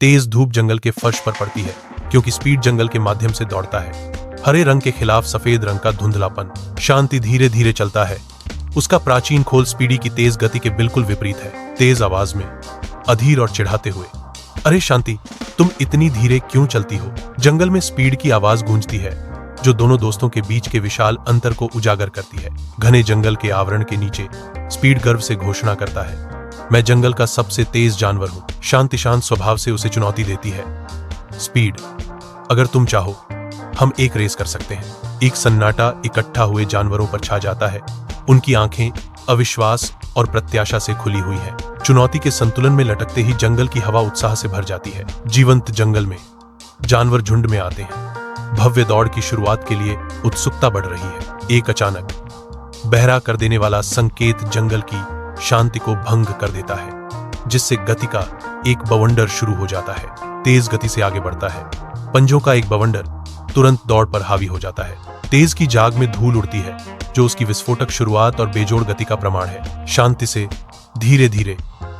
तेज धूप जंगल के फर्श पर पड़ती है क्योंकि स्पीड जंगल के माध्यम से दौड़ता है। हरे रंग के खिलाफ सफेद रंग का धुंधलापन। शांति धीरे धीरे चलता है। उसका प्राचीन खोल स्पीडी की तेज गति के बिल्कुल विपरीत है। तेज आवाज में, अधीर और चिढ़ाते हुए, अरे शांति, तुम इतनी धीरे क्यों चलती हो? जंगल में स्पीड की आवाज गूंजती है जो दोनों दोस्तों के बीच के विशाल अंतर को उजागर करती है। घने जंगल के आवरण के नीचे स्पीड गर्व से घोषणा करता है, मैं जंगल का सबसे तेज जानवर हूं। शांति शांत स्वभाव से उसे चुनौती देती है, स्पीड, अगर तुम चाहो हम एक रेस कर सकते हैं। एक सन्नाटा इकट्ठा हुए जानवरों पर छा जाता है। उनकी आंखें अविश्वास और प्रत्याशा से खुली हुई हैं। चुनौती के संतुलन में लटकते ही जंगल की हवा उत्साह से भर जाती है। जीवंत जंगल में जानवर झुंड में आते हैं। भव्य दौड़ की शुरुआत के लिए उत्सुकता बढ़ रही है। एक अचानक बहरा कर देने वाला संकेत जंगल की शांति को भंग कर देता है, जिससे गति का एक बवंडर शुरू हो जाता है। तेज गति से आगे बढ़ता है। पंजों का एक बवंडर तुरंत दौड़ पर हावी हो जाता है। तेज की जाग में धूल उड़ती है जो उसकी विस्फोटक शुरुआत और बेजोड़ गति का प्रमाण है। शांति से धीरे धीरे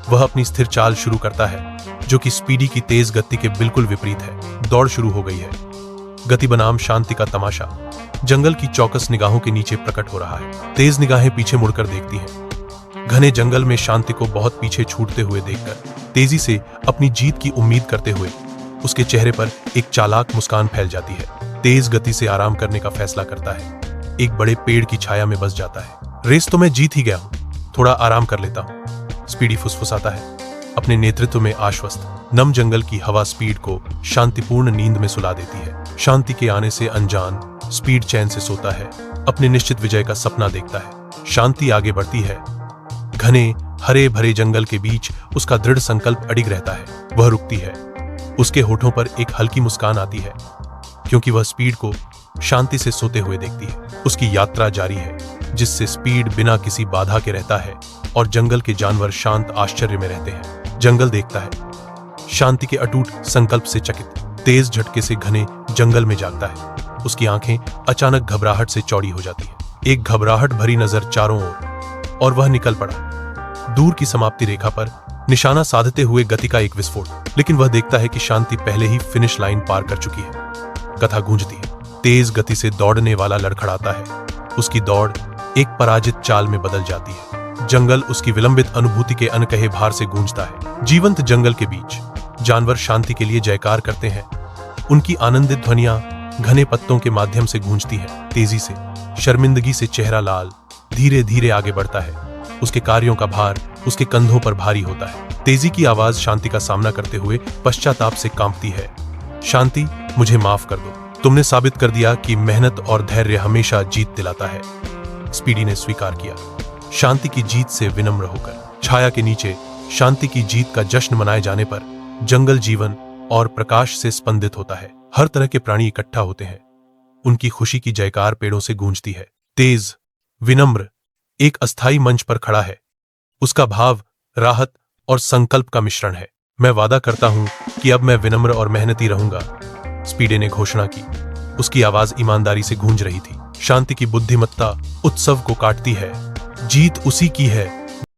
वह अपनी स्थिर चाल शुरू करता है जो कि स्पीडी की तेज गति के बिल्कुल विपरीत है। दौड़ शुरू हो गई है। गति बनाम शांति का तमाशा जंगल की चौकस निगाहों के नीचे प्रकट हो रहा है। तेज निगाहें पीछे मुड़कर देखती हैं। घने जंगल में शांति को बहुत पीछे छूटते हुए देखकर तेजी से अपनी जीत की उम्मीद करते हुए उसके चेहरे पर एक चालाक मुस्कान फैल जाती है। तेज गति से आराम करने का फैसला करता है। एक बड़े पेड़ की छाया में बस जाता है। रेस तो मैं जीत ही गया हूं, थोड़ा आराम कर लेता हूं, स्पीडी फुसफुसाता है, अपने नेतृत्व में आश्वस्त। नम जंगल की हवा स्पीड को शांतिपूर्ण नींद में सुला देती है। शांति के आने से अनजान स्पीड चैन से सोता है, अपने निश्चित विजय का सपना देखता है। शांति आगे बढ़ती है। घने हरे भरे जंगल के बीच उसका दृढ़ संकल्प अडिग रहता है। वह रुकती है। उसके होठों पर एक हल्की मुस्कान आती है क्योंकि वह स्पीड को शांति से सोते हुए देखती है। उसकी यात्रा जारी है जिससे स्पीड बिना किसी बाधा के रहता है और जंगल के जानवर शांत आश्चर्य में रहते हैं। जंगल देखता है, शांति के अटूट संकल्प से चकित। तेज झटके से घने जंगल में जागता है। उसकी आंखें अचानक घबराहट से चौड़ी हो जाती है। एक घबराहट भरी नजर चारों ओर और वह निकल पड़ा। दूर की समाप्ति रेखा पर निशाना साधते हुए गति का एक विस्फोट। लेकिन वह देखता है कि शांति पहले ही फिनिश लाइन पार कर चुकी है। कथा गूंजती है। तेज गति से दौड़ने वाला लड़खड़ाता है। उसकी दौड़ एक पराजित चाल में बदल जाती है। जंगल उसकी विलंबित अनुभूति के अनकहे भार से गूंजता है। जीवंत जंगल के बीच जानवर शांति के लिए जयकार करते हैं। उनकी आनंदित ध्वनियां घने पत्तों के माध्यम से गूंजती हैं। तेजी से, शर्मिंदगी से चेहरा लाल धीरे धीरे आगे बढ़ता है। उसके कार्यों का भार उसके कंधों पर भारी होता है। तेजी की आवाज शांति का सामना करते हुए पश्चाताप से कांपती है। शांति, मुझे माफ कर दो। तुमने साबित कर दिया कि मेहनत और धैर्य हमेशा जीत दिलाता है। स्पीडी ने स्वीकार किया, शांति की जीत से विनम्र होकर। छाया के नीचे शांति की जीत का जश्न मनाए जाने पर जंगल जीवन और प्रकाश से स्पंदित होता है। हर तरह के प्राणी इकट्ठा होते हैं। उनकी खुशी की जयकार पेड़ों से गूंजती है। तेज, विनम्र एक अस्थायी मंच पर खड़ा है। उसका भाव राहत और संकल्प का मिश्रण है। मैं वादा करता हूं कि अब मैं विनम्र और मेहनती रहूंगा, स्पीडी ने घोषणा की। उसकी आवाज ईमानदारी से गूंज रही थी। शांति की बुद्धिमत्ता उत्सव को काटती है। जीत उसी की है